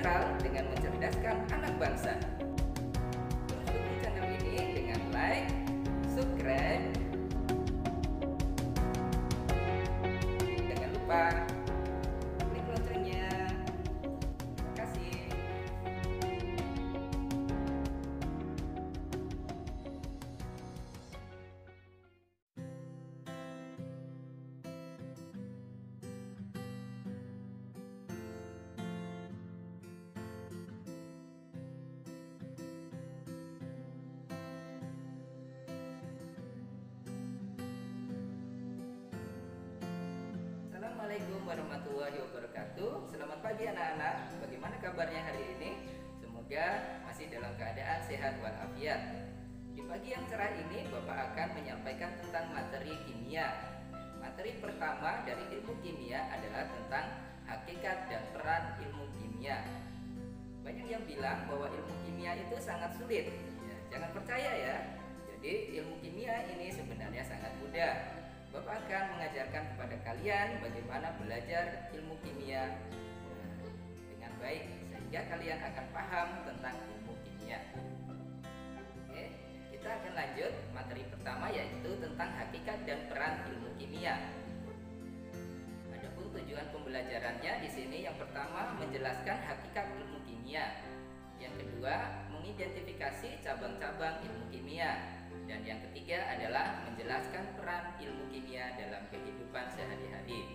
lokal dengan mencerdaskan anak bangsa. Dukung channel ini dengan like, subscribe, jangan lupa klik loncengnya. Terima kasih. Assalamualaikum warahmatullahi wabarakatuh. Selamat pagi anak-anak. Bagaimana kabarnya hari ini? Semoga masih dalam keadaan sehat walafiat. Di pagi yang cerah ini Bapak akan menyampaikan tentang materi kimia. Materi pertama dari ilmu kimia adalah tentang hakikat dan peran ilmu kimia. Banyak yang bilang bahwa ilmu kimia itu sangat sulit. Jangan percaya ya. Jadi ilmu kimia ini sebenarnya sangat mudah. Bapak akan mengajarkan kepada kalian bagaimana belajar ilmu kimia dengan baik sehingga kalian akan paham tentang ilmu kimia. Oke, kita akan lanjut materi pertama yaitu tentang hakikat dan peran ilmu kimia. Adapun tujuan pembelajarannya di sini yang pertama menjelaskan hakikat ilmu kimia. Yang kedua, mengidentifikasi cabang-cabang ilmu kimia. Dan yang ketiga adalah menjelaskan peran ilmu kimia dalam kehidupan sehari-hari.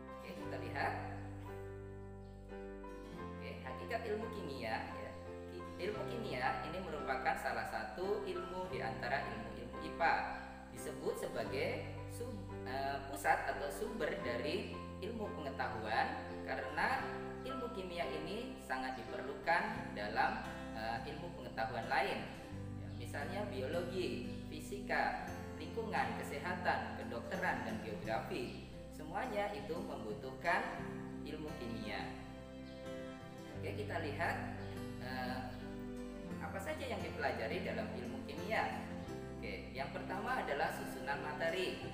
Oke, kita lihat. Oke, hakikat ilmu kimia ya. Ilmu kimia ini merupakan salah satu ilmu di antara ilmu-ilmu IPA. Disebut sebagai pusat atau sumber dari ilmu pengetahuan karena ilmu kimia ini sangat diperlukan dalam ilmu pengetahuan lain. Misalnya biologi, fisika, lingkungan, kesehatan, kedokteran, dan geografi. Semuanya itu membutuhkan ilmu kimia. Oke, kita lihat apa saja yang dipelajari dalam ilmu kimia. Oke, yang pertama adalah susunan materi.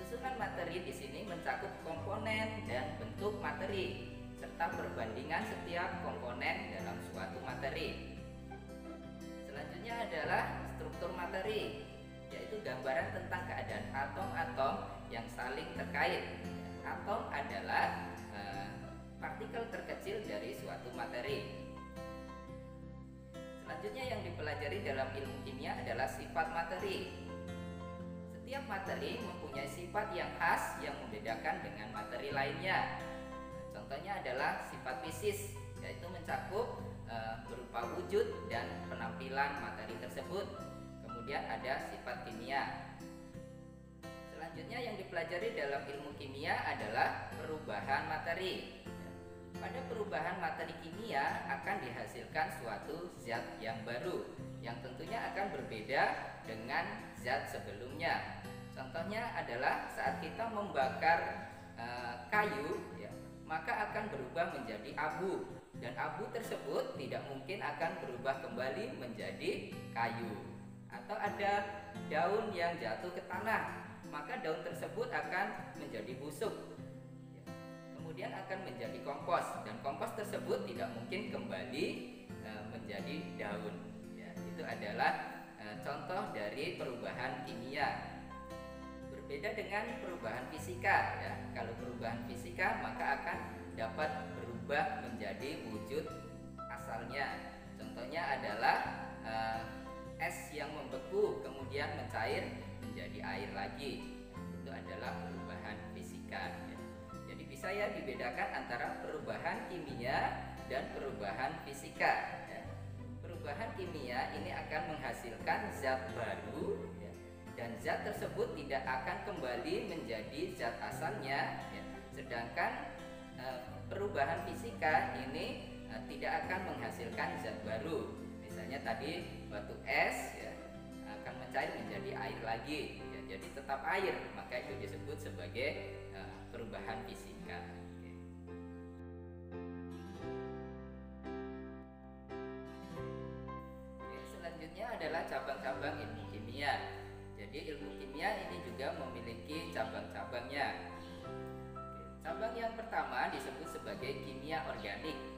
Susunan materi di sini mencakup komponen dan bentuk materi serta perbandingan setiap komponen dalam suatu materi. Selanjutnya adalah struktur materi, yaitu gambaran tentang keadaan atom-atom yang saling terkait. Atom adalah partikel terkecil dari suatu materi. Selanjutnya yang dipelajari dalam ilmu kimia adalah sifat materi. Setiap materi mempunyai sifat yang khas yang membedakan dengan materi lainnya. Contohnya adalah sifat fisis, yaitu mencakup berupa wujud dan penampilan materi tersebut. Kemudian ada sifat kimia. Selanjutnya yang dipelajari dalam ilmu kimia adalah perubahan materi. Pada perubahan materi kimia akan dihasilkan suatu zat yang baru yang tentunya akan berbeda dengan zat sebelumnya. Contohnya adalah saat kita membakar kayu ya, maka akan berubah menjadi abu dan abu tersebut tidak mungkin akan berubah kembali menjadi kayu. Atau ada daun yang jatuh ke tanah, maka daun tersebut akan menjadi busuk, kemudian akan menjadi kompos dan kompos tersebut tidak mungkin kembali menjadi daun ya. Itu adalah contoh dari perubahan kimia. Berbeda dengan perubahan fisika ya. Kalau perubahan fisika maka akan dapat berubah menjadi wujud asalnya. Contohnya adalah es yang membeku kemudian mencair menjadi air lagi. Itu adalah perubahan fisika ya. Jadi bisa ya dibedakan antara perubahan kimia dan perubahan fisika ya. Perubahan kimia ini akan menghasilkan zat baru ya, dan zat tersebut tidak akan kembali menjadi zat asalnya ya. Sedangkan perubahan fisika ini tidak akan menghasilkan zat baru. Misalnya tadi batu es ya, akan mencair menjadi air lagi ya, jadi tetap air, maka itu disebut sebagai perubahan fisika. Oke, selanjutnya adalah cabang-cabang ilmu kimia. Jadi ilmu kimia ini juga memiliki cabang-cabangnya. Cabang yang pertama disebut sebagai kimia organik.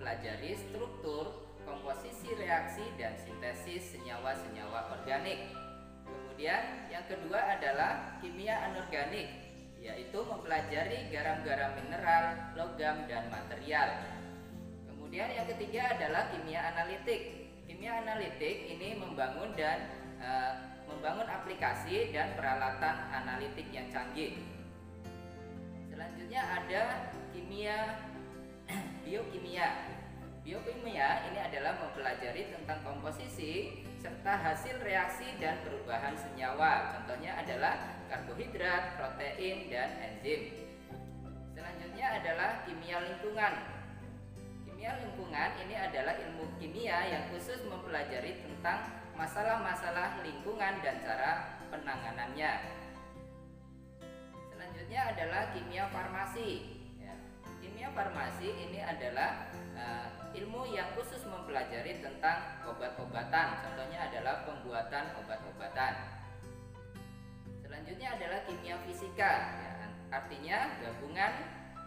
mempelajari struktur, komposisi reaksi, dan sintesis senyawa-senyawa organik. Kemudian yang kedua adalah kimia anorganik, yaitu mempelajari garam-garam mineral, logam, dan material. Kemudian yang ketiga adalah kimia analitik. Kimia analitik ini membangun aplikasi dan peralatan analitik yang canggih. Selanjutnya ada biokimia. Biokimia ini adalah mempelajari tentang komposisi serta hasil reaksi dan perubahan senyawa. Contohnya adalah karbohidrat, protein, dan enzim. Selanjutnya adalah kimia lingkungan. Kimia lingkungan ini adalah ilmu kimia yang khusus mempelajari tentang masalah-masalah lingkungan dan cara penanganannya. Selanjutnya adalah kimia farmasi. Kimia farmasi ini adalah ilmu yang khusus mempelajari tentang obat-obatan. Contohnya adalah pembuatan obat-obatan. Selanjutnya adalah kimia fisika, artinya gabungan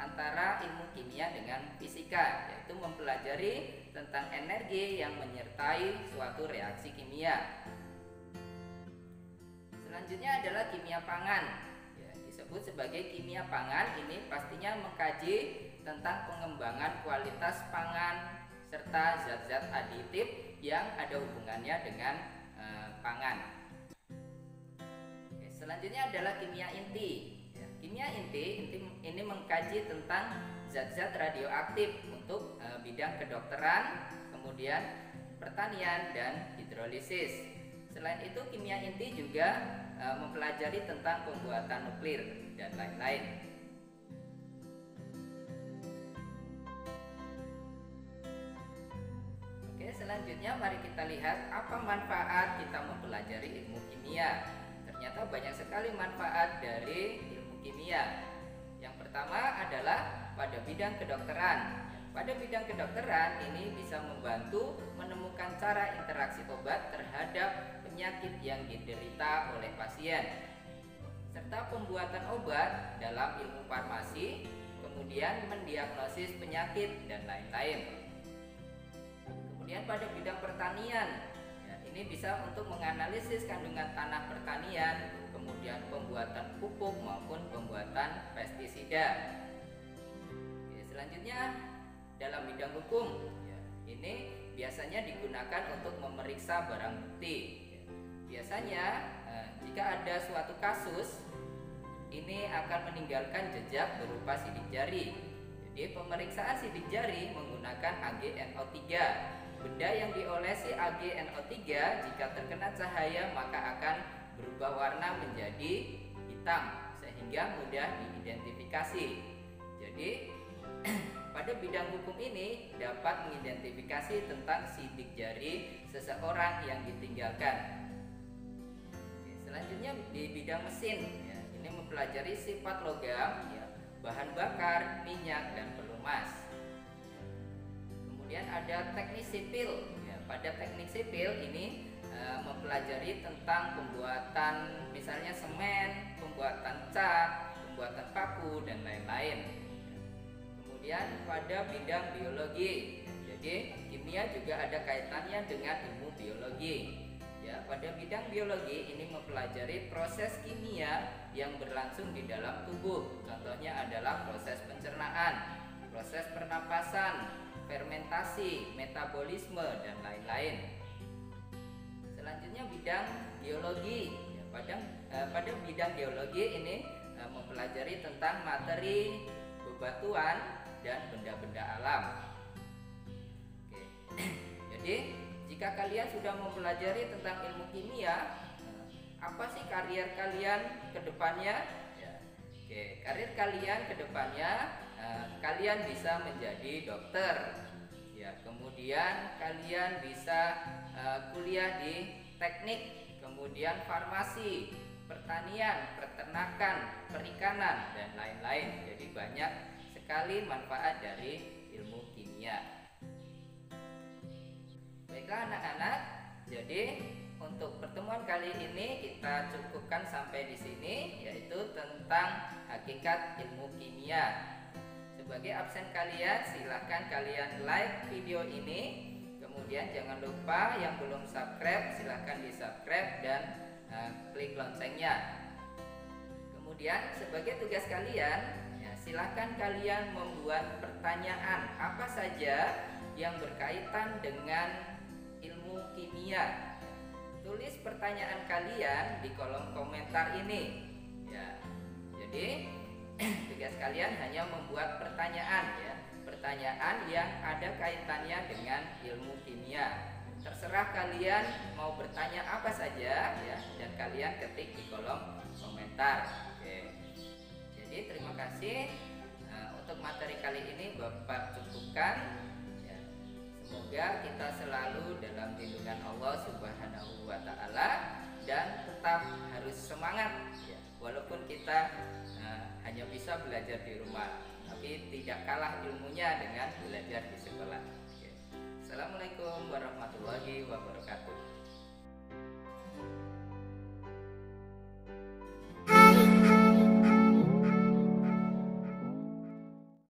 antara ilmu kimia dengan fisika, yaitu mempelajari tentang energi yang menyertai suatu reaksi kimia. Selanjutnya adalah kimia pangan. Disebut sebagai kimia pangan, ini pastinya mengkaji tentang pengembangan kualitas pangan serta zat-zat aditif yang ada hubungannya dengan pangan. Selanjutnya adalah kimia inti. Kimia inti ini mengkaji tentang zat-zat radioaktif untuk bidang kedokteran, kemudian pertanian, dan hidrolisis. Selain itu, kimia inti juga mempelajari tentang pembuatan nuklir dan lain-lain. Oke, selanjutnya mari kita lihat apa manfaat kita mempelajari ilmu kimia. Ternyata banyak sekali manfaat dari ilmu kimia. Yang pertama adalah pada bidang kedokteran. Pada bidang kedokteran ini bisa membantu menemukan cara interaksi obat terhadap penyakit yang diderita oleh pasien, serta pembuatan obat dalam ilmu farmasi, kemudian mendiagnosis penyakit dan lain-lain. Kemudian pada bidang pertanian, ini bisa untuk menganalisis kandungan tanah pertanian, kemudian pembuatan pupuk maupun pembuatan pestisida. Oke, selanjutnya dalam bidang hukum, ini biasanya digunakan untuk memeriksa barang bukti. Biasanya jika ada suatu kasus, ini akan meninggalkan jejak berupa sidik jari. Jadi pemeriksaan sidik jari menggunakan AgNO3. Benda yang diolesi AgNO3 jika terkena cahaya maka akan berubah warna menjadi hitam sehingga mudah diidentifikasi. Jadi pada bidang hukum ini dapat mengidentifikasi tentang sidik jari seseorang yang ditinggalkan. Selanjutnya di bidang mesin, ini mempelajari sifat logam, bahan bakar, minyak, dan pelumas. Kemudian ada teknik sipil. Pada teknik sipil ini mempelajari tentang pembuatan misalnya semen, pembuatan cat, pembuatan paku, dan lain-lain. Kemudian pada bidang biologi, jadi kimia juga ada kaitannya dengan ilmu biologi. Pada bidang biologi ini mempelajari proses kimia yang berlangsung di dalam tubuh. Contohnya adalah proses pencernaan, proses pernapasan, fermentasi, metabolisme, dan lain-lain. Selanjutnya bidang geologi. Pada bidang geologi ini mempelajari tentang materi, bebatuan, dan benda-benda alam. Oke. Jadi jika kalian sudah mempelajari tentang ilmu kimia, apa sih karier kalian ke depannya? Oke, karier kalian ke depannya, kalian bisa menjadi dokter. Kemudian kalian bisa kuliah di teknik, kemudian farmasi, pertanian, peternakan, perikanan, dan lain-lain. Jadi banyak sekali manfaat dari ilmu kimia. Baiklah anak-anak, jadi untuk pertemuan kali ini kita cukupkan sampai di sini, yaitu tentang hakikat ilmu kimia. Sebagai absen kalian, silahkan kalian like video ini. Kemudian jangan lupa yang belum subscribe, silahkan di subscribe dan klik loncengnya. Kemudian sebagai tugas kalian, ya, silahkan kalian membuat pertanyaan apa saja yang berkaitan dengan ilmu kimia. Tulis pertanyaan kalian di kolom komentar ini. Ya, jadi tugas kalian hanya membuat pertanyaan, ya, pertanyaan yang ada kaitannya dengan ilmu kimia. Terserah kalian mau bertanya apa saja, ya, dan kalian ketik di kolom komentar. Oke. Jadi terima kasih. Untuk materi kali ini Bapak cukupkan. Ya. Semoga kita selalu dalam lindungan Allah Subhanahu wa Ta'ala dan tetap harus semangat, ya, walaupun kita hanya bisa belajar di rumah, tapi tidak kalah ilmunya dengan belajar di sekolah. Oke. Assalamualaikum warahmatullahi wabarakatuh.